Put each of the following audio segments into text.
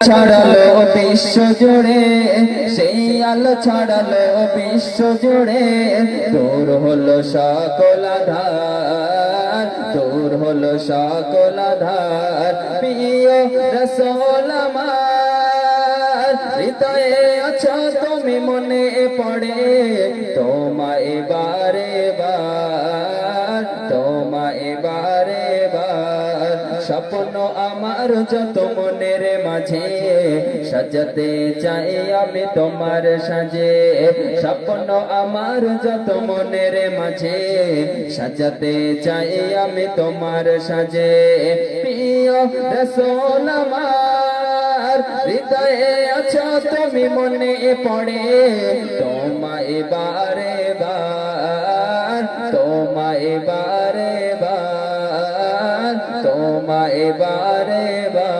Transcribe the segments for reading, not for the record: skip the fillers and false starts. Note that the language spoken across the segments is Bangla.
ছড়ালো বিশ্ব জুড়ে, সেই আলো ছড়ালো বিশ্ব জুড়ে। দূর হলো সকল আঁধার, দূর হলো সকল আঁধার। প্রিয় রাসূল আমার, হৃদয়ে আছো তুমি, মনে পড়ে তোমায় বারে বার, তোমায় বারে বার। স্বপ্ন আমার যত মনের মাঝে, সাজাতে চাই আমি তোমার সাজে। স্বপ্ন আমার যত মনের মাঝে, সাজাতে চাই আমি তোমার সাজে। প্রিয় রাসূল আমার, হৃদয়ে আছো তুমি, মনে পড়ে তোমায় বারে বার, তোমায় বারে বার, তোমায় বারে বার।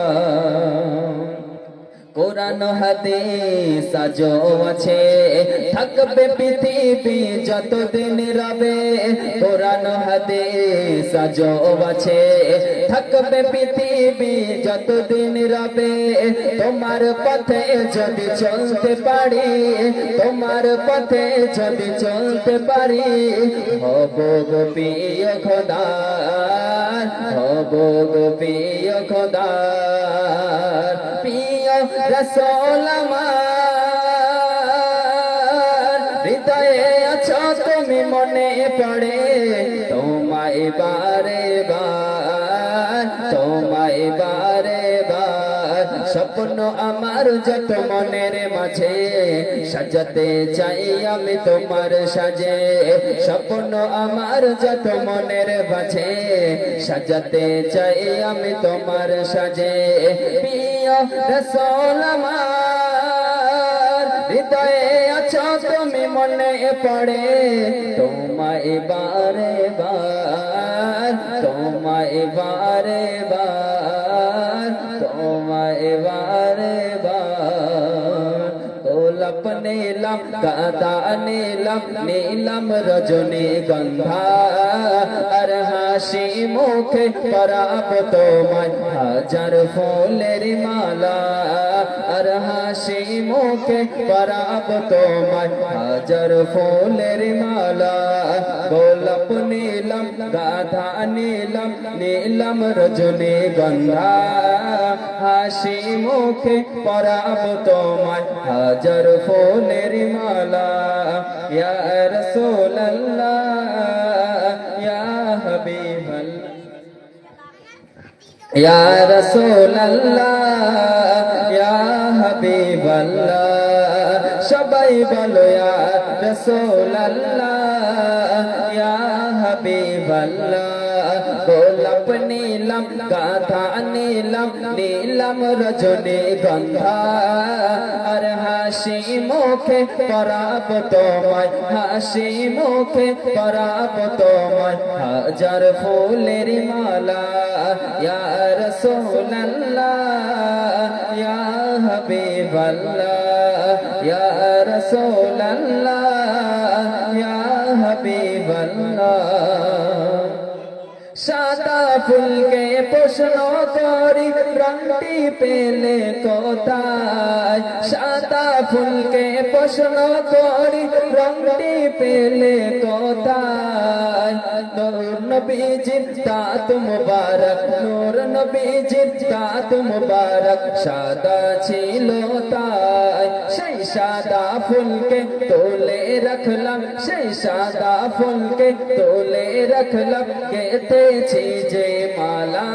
কোরআন হাদিস আজো আছে, থাকবে পৃথিবী যতদিন রবে। কোরআন হাদিস আজো আছে, থাকবে পৃথিবী যতদিন রবে। তোমার পথে যদি চলতে পারি, তোমার পথে যদি চলতে পারি, হব গো প্রিয় খোদার, হব গো প্রিয় খোদার। প্রিয় রাসূল আমার, হৃদয়ে আছো তুমি, মনে পড়ে তোমায় বারে বার, তোমায় বারে বার। স্বপ্ন আমার যত মনের মাঝে, সাজাতে চাই আমি তোমার সাজে। স্বপ্ন আমার যত মনের মাঝে, সাজাতে চাই আমি তোমার সাজে। প্রিয় রাসূল আমার, হৃদয়ে আছো তুমি, মনে পড়ে তোমায় বারে বার, তোমায় বারে বার, তোমায় বারে বার। গোলাপ নীলাম, গাঁদা নীলাম, নীলাম রজনীগন্ধা। আর হাসি মুখে পরাব তোমায় হাজার ফুলের মালা। আর হাসি মুখে পরাব তোমায় হাজার ফুলের মালা। গোলাপ নীলাম, গাঁদা নীলাম, নীলাম রজনীগন্ধা। হাসি মুখে পরাব তোমায় হাজার ফুলের মালা। ইয়া রাসূলুল্লাহ, ইয়া হাবিবাল্লাহ, ইয়া রাসূলুল্লাহ, ইয়া হাবিবাল্লাহ। সবাই বলো ইয়া রাসূলুল্লাহ, ইয়া হাবিবাল্লাহ। গোলাপ নীলাম, গাঁদা নীলাম, নীলাম রজনীগন্ধা। আর হাসি মুখে পরাব তোমায়, হাসি মুখে পরাব তোমায় হাজার ফুলের মালা। ইয়া রাসূলুল্লাহ, ইয়া হাবিবাল্লাহ, ইয়া রাসূলুল্লাহ, ইয়া হাবিবাল্লাহ। সাদা ফুলকে প্রশ্ন করি, রংটি পেলে কোথায়? সাদা ফুলকে প্রশ্ন করি, রংটি পেলে কোথায়? নূর নবীজির দাঁত মুবারক, নূর নবীজির দাঁত মুবারক সাদা ছিল তাই। সেই সাদা ফুলকে তোলে রাখলাম, সেই সাদা ফুলকে তোলে রাখলাম, গেঁথেছি যে মালা।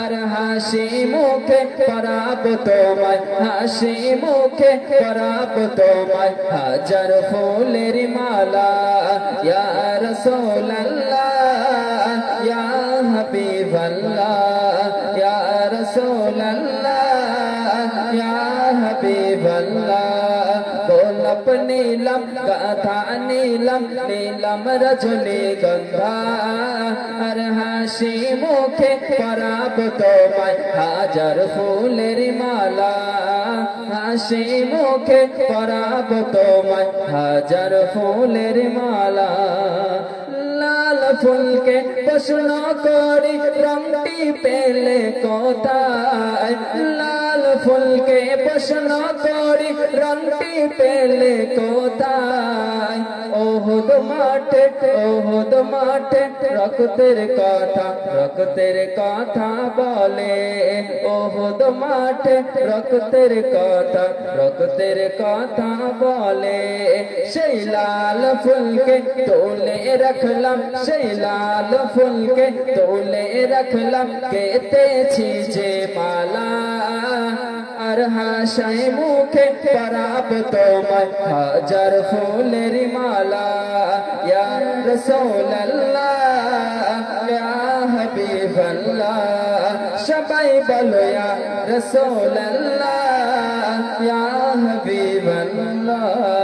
আর হাসি মুখে পরাব তোমায়, হাসি মুখে পরাব তোমায় হাজার ফুলের মালা। ইয়া রাসূলুল্লাহ, ইয়া হাবিবাল্লাহ, ইয়া রাসূলুল্লাহ, ইয়া হাবিবাল্লাহ। গোলাপ নীলাম, গাঁদা নীলাম, নীলাম রজনীগন্ধা। আর হাসি মুখে পরাব তোমায় হাজার ফুলের মালা। হাসি মুখে পরাব তোমায় হাজার ফুলের মালা। লাল ফুলকে প্রশ্ন করি, রংটি পেলে কোথায়? লাল লাল ফুলকে প্রশ্ন করি রন্টি পেলে কোথায় ওহুদ মাঠে রক্তের কথা বলে ওহুদ মাঠে রক্তের কথা বলে সেই লাল ফুলকে তোলে রাখলাম সেই লাল ফুলকে তোলে রাখলাম কেতেছি যে মালা আর হাসায় মুখে পরাব তোমায় হাজার ফুলের মালা ইয়া রাসূলুল্লাহ ইয়া হাবিবাল্লাহ সবাই বলো ইয়া রাসূলুল্লাহ ইয়া হাবিবাল্লাহ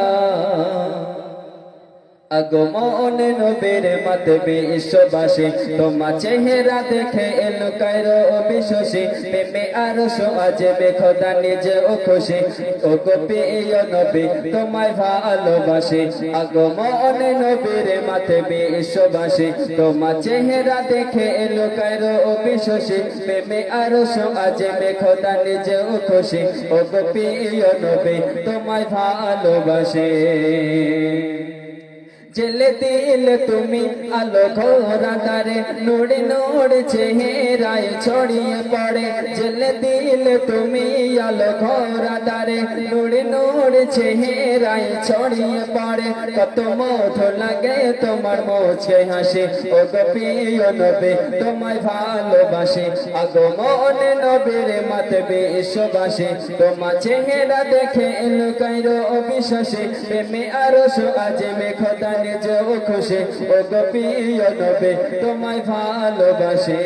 আগমন নবীর মত বিশ্ববাসী তোমার চেহারা দেখে এলো কায়রো বিশ্বসী প্রেমে আরশ আজবে খোদা নিজে ও খুশি ও গো প্রিয় নবী তোমায় ভালোবাসি আগমন নবীর মত বিশ্ববাসী তোমার চেহারা দেখে এলো কায়রো বিশ্বসী প্রেমে আরশ আজবে খোদা নিজে ও খুশি ও গো প্রিয় নবী তোমায় ভালোবাসি জেলে দিল তুমি আলো ঘোরা দারে নোড়ে নোড়ে চেহারায় ছড়িয়ে পড়ে জেলে দিল তুমি আলো ঘোরা দারে নোড়ে নোড়ে চেহারায় ছড়িয়ে পড়ে কত মধু লাগে তোমার মুখে হাসি ও গো প্রিয় নবী তোমায় ভালোবাসি আগমন নবীর মত বিশ্ববাসী তোমার চেহারা দেখে এলো কায়রো বিশ্বাসী প্রেমে আরশ আজবে খোদা নিজে ও খুশি ও গো প্রিয় নবী তোমায় ভালোবাসি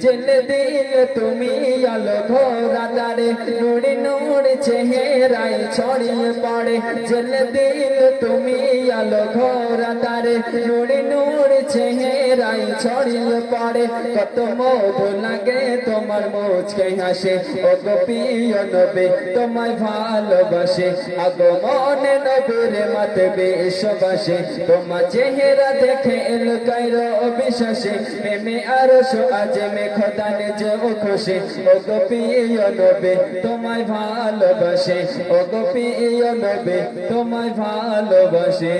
জেলে দিল তুমি আলো ঘোরা দারে নুড়ি নুড়ি চেহারায় ছড়িয়ে পড়ে জেলে দিল তুমি আলো ঘোরা দারে নুড়ি নুড়ি চেহারায় ছড়িয়ে পড়ে কত মধু লাগে তোমার মুখে হাসি ও গো প্রিয় নবী তোমায় ভালোবাসি আগমন নবীর মত বিশ্ববাসী তোমার চেহারা দেখে এলো কায়রো বিশ্বাসী প্রেমে আরশ আজমে খোদা নিজে ও খুশি ও গো প্রিয় নবী তোমায় ভালোবাসি ও গো প্রিয় নবী তোমায় ভালোবাসি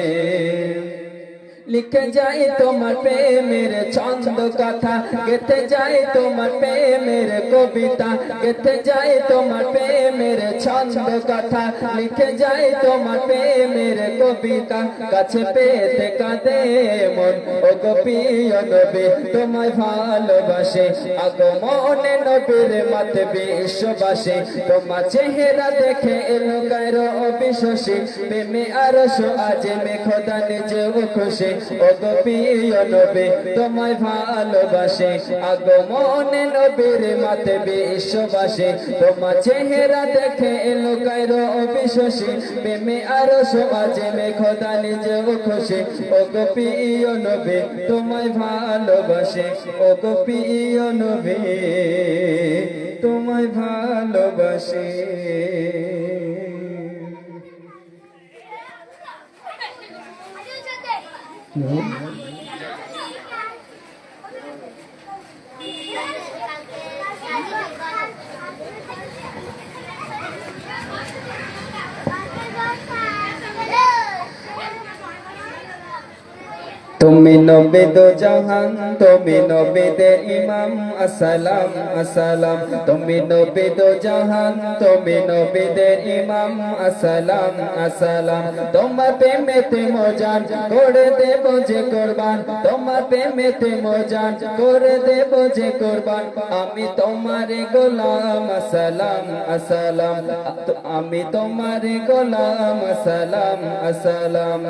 লিখে যাই তোমার প্রেমের ছন্দ কথা গেতে যাই তোমার প্রেমের কবিতা গেতে যাই তোমার প্রেমের ছন্দ কথা লিখে যাই তোমার প্রেমের কবিতা কাছে পেতে কাঁদে মন ও গো প্রিয় নবী তোমায় ভালোবাসে আগমন নবীর মত বিশ্ববাসী তোমার চেহারা দেখে এলো কায়রো বিশ্বাসী প্রেমে আরশ আজমে খোদা নিজে ও খুশি ও গো প্রিয় নবী তোমায় ভালোবাসে আগমন নবীর মত বিশ্ববাসী তোমার চেহারা দেখে এলো কায়রো বিশ্বাসী প্রেমে আরশ আজমে খোদা নিজে ও খুশি ও গো প্রিয় নবী তোমায় ভালোবাসে ও গো প্রিয় নবী তোমায় ভালোবাসে তুমি নবী দো জাহান তুমি নবী দে ইমাম আসসালাম আসসালাম তুমি নবী দো জাহান তুমি নবী দে ইমাম আসসালাম আসসালাম তোমার প্রেমেতে মজান করে দেব যে কুরবান তোমার প্রেমেতে মজান করে দেব যে কুরবান আমি তোমার গোলাম আসসালাম আসসালাম আমি তোমার গোলাম আসসালাম আসসালাম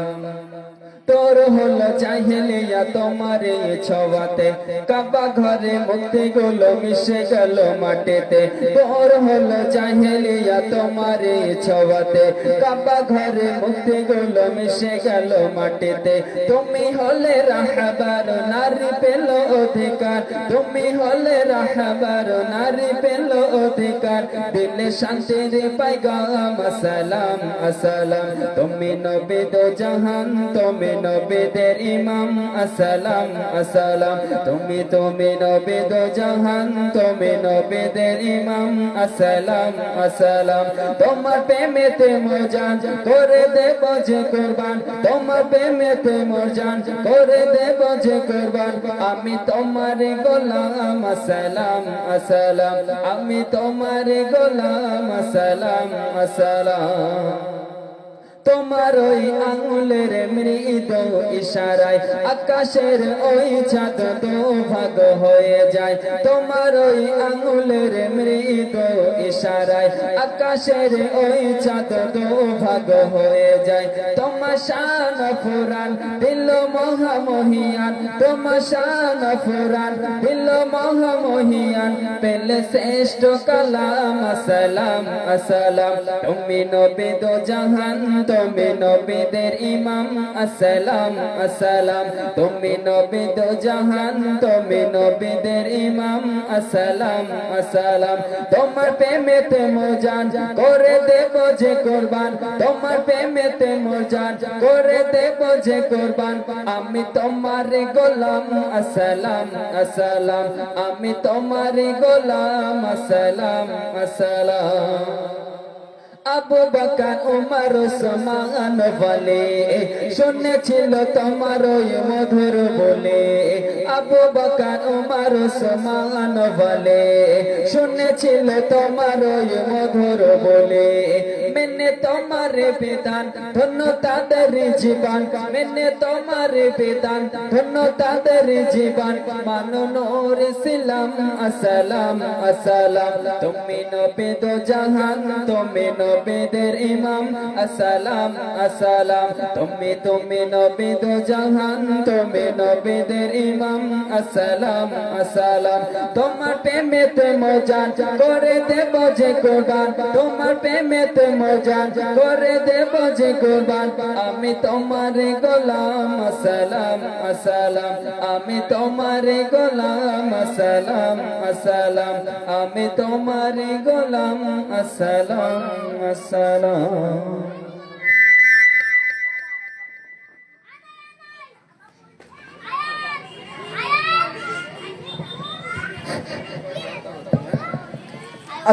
তোর হলো জাহেলিয়া তোমার ছোঁয়াতে কাবা ঘরে মুক্তি গুলো মিশে গেল মাটিতে তোর হলো জাহেলিয়া তোমার ছোঁয়াতে কাবা ঘরে মুক্তি গুলো মিশে গেল মাটিতে তুমি হলে রাহবার নারী পেল অধিকার তুমি হলে রাহবার নারী পেল অধিকার দিলে শান্তির পাইগাম আসসালাম আসসালাম তুমি নবী দো জাহান তুমি নবীদের ইমাম আসসালাম আসসালাম তুমি নবী দো জাহান তুমি নবীদের ইমাম আসসালাম আসসালাম তোমার প্রেমেতে মোর জান করে দেব যে কুরবান তোমার প্রেমেতে মোর জান করে দেব যে কুরবান আমি তোমার গোলাম আসসালাম আসসালাম আমি তোমার গোলাম আসসালাম আসসালাম তোমার ওই আঙুলের মৃদু ইশারায় আকাশের ওই চাঁদ দো ভাগ হয়ে যায় তোমার ওই আঙুলের মৃদু ইশারায় আকাশের ওই চাঁদ দো ভাগ হয়ে যায় তোমার শান ফুরান দিল মহামহিয়ান তোমার শান ফুরান দিল মহামহিয়ান পেলে শ্রেষ্ঠ কালাম আসসালাম আসসালাম তুমি নবী দো জাহান তুমি নবীদের ইমাম আসসালাম আসসালাম তুমি নবী দো জাহান তুমি নবীদের ইমাম আসসালাম আসসালাম তোমার প্রেমেতে মোর জান করে দেব যে কুরবান তোমার প্রেমেতে মোর জান করে দেব যে কুরবান আমি তোমার গোলাম আসসালাম আসসালাম আমি তোমার গোলাম আসসালাম আসসালাম আবু বকর উমর ওসমান বলে শুনেছিল তোমার ওই মধুর বলে আবু বকর উমর ওসমান বলে শুনেছিল তোমার ওই মধুর বলে মেনে তোমার বিধান ধন্য তাদের জীবন মেনে তোমার বিধান ধন্য তাদের জীবন মানো নূর ইসলাম আসসালাম আসসালাম তুমি নবী দো জাহান তুমি নবীদের ইমাম আসসালাম আসসালাম তুমি নবী দো জাহান তুমি নবীদের ইমাম আসসালাম আসসালাম তোমার প্রেমেতে মোর জান করে দেব যে কুরবান তোমার প্রেমেতে মোর জান করে দেব যে কুরবান আমি তোমার গোলাম আসসালাম আসসালাম আমি তোমার গোলাম আসসালাম আসসালাম আমি তোমার গোলাম আসসালাম আসসালাম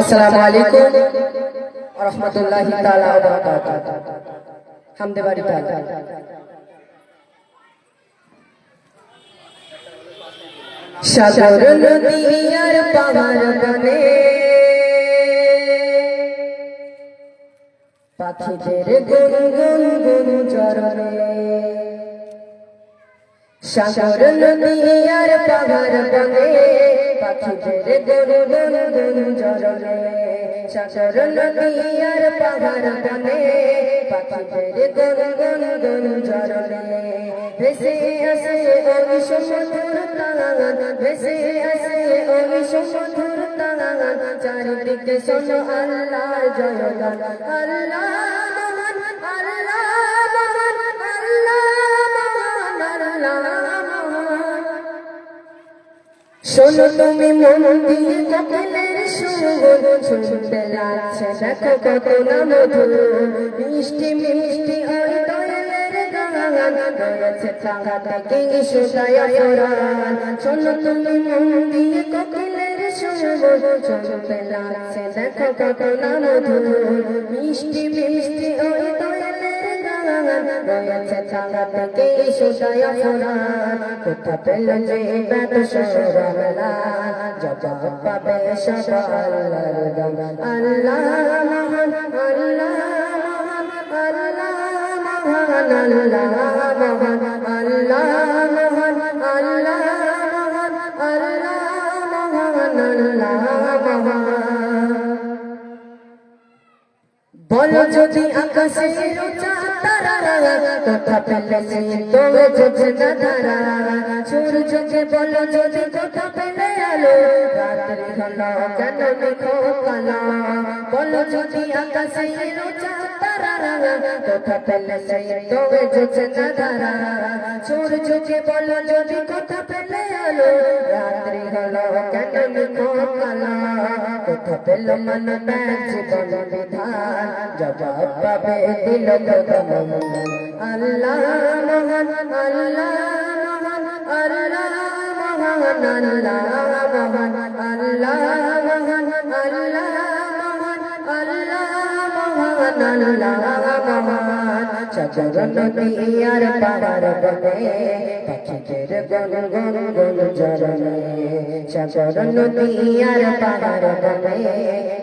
আসসালামু আলাইকুম ওয়া রাহমাতুল্লাহি তাআলা ওয়া বারাকাতুহু হামদে বাড়ি তাআলা সাগর নদী আর পাহাড় বনে পাখিদের গুনগুন গুঞ্জরণে সাগর নদী আর পাহাড় বনে পাখিদের গুনগুন গুঞ্জরণে সাগর নদী আর পাহাড় বনে পাখিদের গুনগুন গুঞ্জরণে ভেসে আসে ওই সমুদ্র তান ভেসে আসে ওই সমুদ্র তান চারিদিকে শোনো আল্লাহর জয়গান আল্লাহ মহান আল্লাহ মহান আল্লাহ মহান আল্লাহ মহান শোনো তুমি মন দিয়ে কোকিলের সুর শুনতে লাগছে দেখো কত না মধুর মিষ্টি মিষ্টি ওই দোয়েলের গান রয়েছে টাকা থেকে সুদায়া কোরআন শোনো তুমি মন দিয়ে কোকিলের সুর শুনতে লাগছে দেখো কত না মধুর মিষ্টি মিষ্টি ওই দোয়েলের গান রয়েছে টাকা থেকে সুদায়া কোরআন কোথা পেলে যে বেদ সরলা জবাব পাবে সব আল্লাহর দান আল্লাহ মহান আল্লাহ মহান আল্লাহ মহান আল্লাহ মহান আল্লাহ মহান আল্লাহ মহান আল্লাহ মহান আল্লাহ মহান বলো যদি আকাশের উঁচা তারা কথা পেলে সে তো যোজনা ধারা সূর্যকে বলো যদি কথা পেলে আলো রাত্রি হলো কেন দেখো কালো বলো যদি আকাশের উঁচা তারা কোথা পেলে সেই তবে জোছে না ধারা সূর্যকে বলো যদি কোথা পেলে আলো রাত্রি হলো কেন দেখো কালো কোথা পেল মন জীবন বিধান জবাব পাবে দিল কদম আল্লাহ মহান আল্লাহ মহান আল্লাহ মহান আল্লাহ মহান আল্লাহ মহান আল্লাহ মহান আল্লাহ মহান আল্লাহ মহান সাগর নদী আর পাহাড় বনে পাখিদের গন গন গন জরনে সাগর নদী আর পাহাড় বনে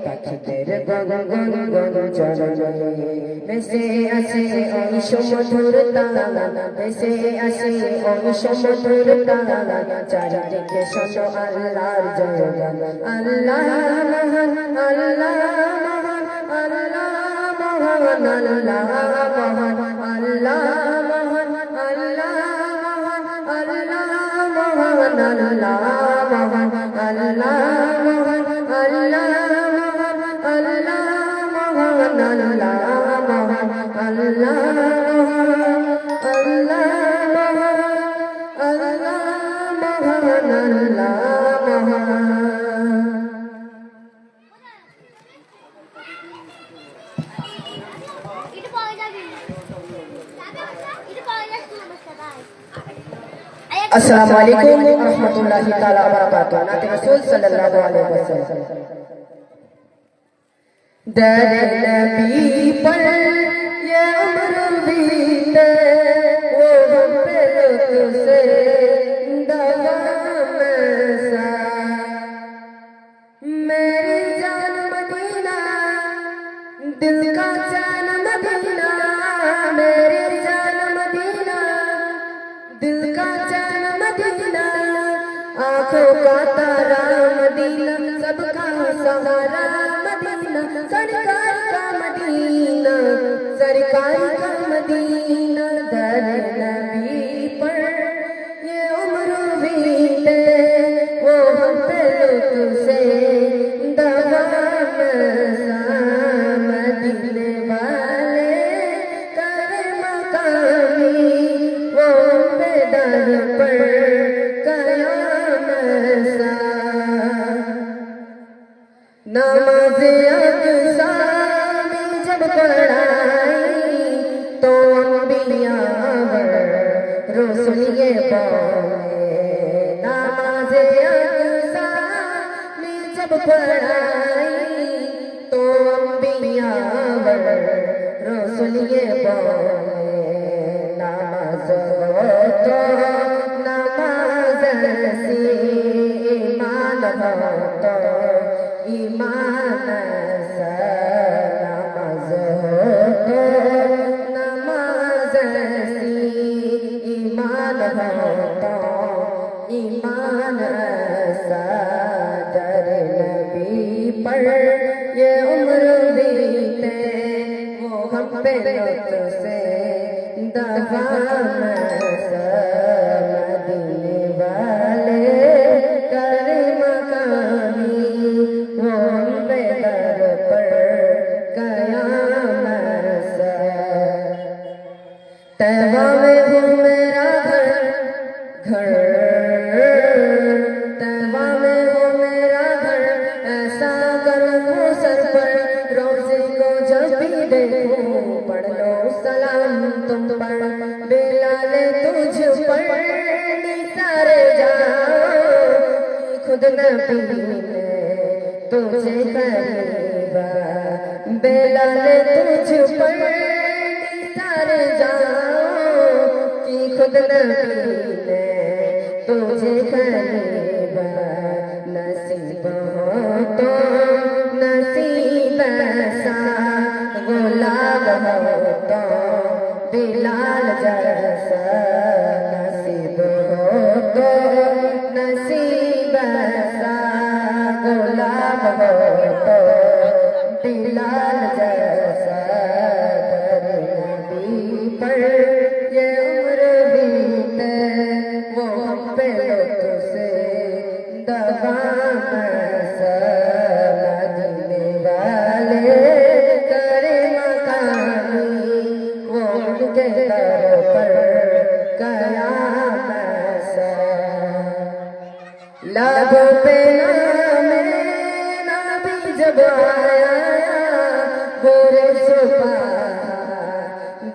পাখিদের গন গন গন জরনে ভেসে আসে ওই সমুদ্র তারা ভেসে আসে ওই সমুদ্র তারা চারিদিকে শোনো আল্লাহর জয়গান আল্লাহ মহান আল্লাহ মহান আল্লাহ মহান আল্লাহ মহান আল্লাহ মহান আল্লাহ মহান আল্লাহ মহান আল্লাহ মহান আল্লাহ মহান আল্লাহ মহান আল্লাহ মহান আল্লাহ মহান আল্লাহ अस्सलामु अलैकुम व रहमतुल्लाहि ताला व बरकातुहू नात रसूल सल्लल्लाहु अलैहि वसल्लम दर नबी पर ये उम्र बीते वो हम पे तुझसे दवाम सा मेरी जान मदीना दिल का जान मदीना मेरी जान मदीना दिल का जान मदीना आंखों का तारा मदीना सबका सहारा मदीना सरकार का मदीना सरकार का मदीना दर नबी पर ये उम्र बीते वो हम पे तुझसे दवाम सा मदीने वाले कर मकामी वो दर पर कयाम सा नमाज अक़सा में जब पढ़ाई तो अंबिया रसूल ये बोले नमाज अक़सा में जब पढ़ाई तो अंबिया रसूल ये बोले नमाज तो नमाज से ईमान हो तो ईमान सा नमाज हो तो नमाज से ईमान हो तो ईमान सा दर नबी पर ये उम्र बीते वो हम पे तुझसे दवाम सा मदीने वाले कर मकामी वो हम पे दर पर कयाम सा तैबा में हो मेरा घर तैबा में हो मेरा घर ऐसा करूँ सर पर रोज़े को जब भी देखूं पढ़ लो सलाम तुम पर बिलाल तुझ पर निसारे जाओ खुद नबी ने तुझे करीबा बिलाल तुझ पर निसारे जाओ कि खुद नबी ने तुझे करीबा नसीब हो तो नसीब सा गुलाब हो तो बिलाल जैसा नसीब हो तो नसीब सा गुलाब हो तो बिलाल जैसा दर नबी पर ये उम्र बीते वो हम पे तुझसे दवा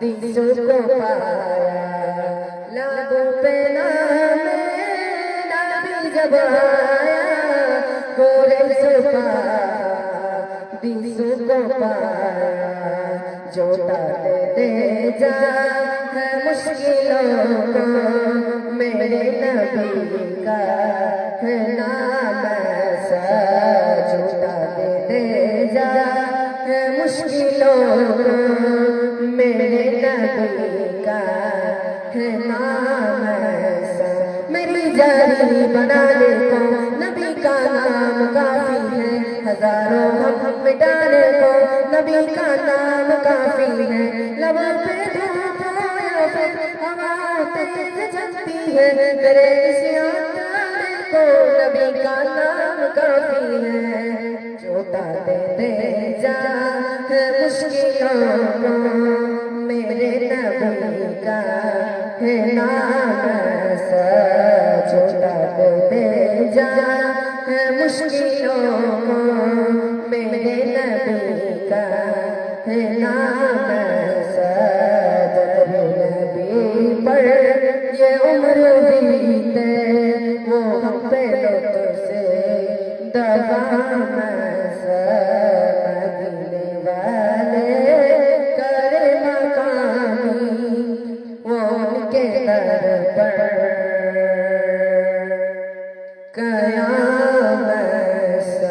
दिसों को पाया लाबों पे नाम नबी जब आया गोरे से पाया दिसों को पाया जो टाले दे जा है मुश्किलों को मेरे नबी का है नाम ऐसा जो टाले दे जा है मुश्किलों को मेरे नबी का है नाम ऐसा मेरी जारी बनाने को नबी का नाम काफी है हजारों हम मिटाने को नबी का नाम काफी है लबों पे धूप या फिर हवा तेज चलती है मेरे इस यात्राने को नबी का नाम काफी है छोटा दे जा है मुश्किलों को मेरे नबी का है नाम ऐसा छोटा दे जा है मुश्किलों को मेरे नबी का है नाम ऐसा जब नबी पर ये उम्र बीते वो हम पे लुत्फ से दफा ऐसा मदीने वाले करे मकामी वो उनके दर पर कयाम ऐसा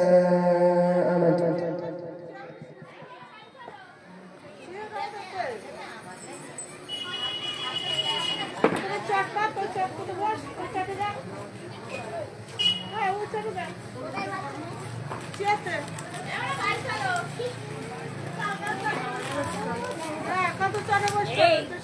Hey!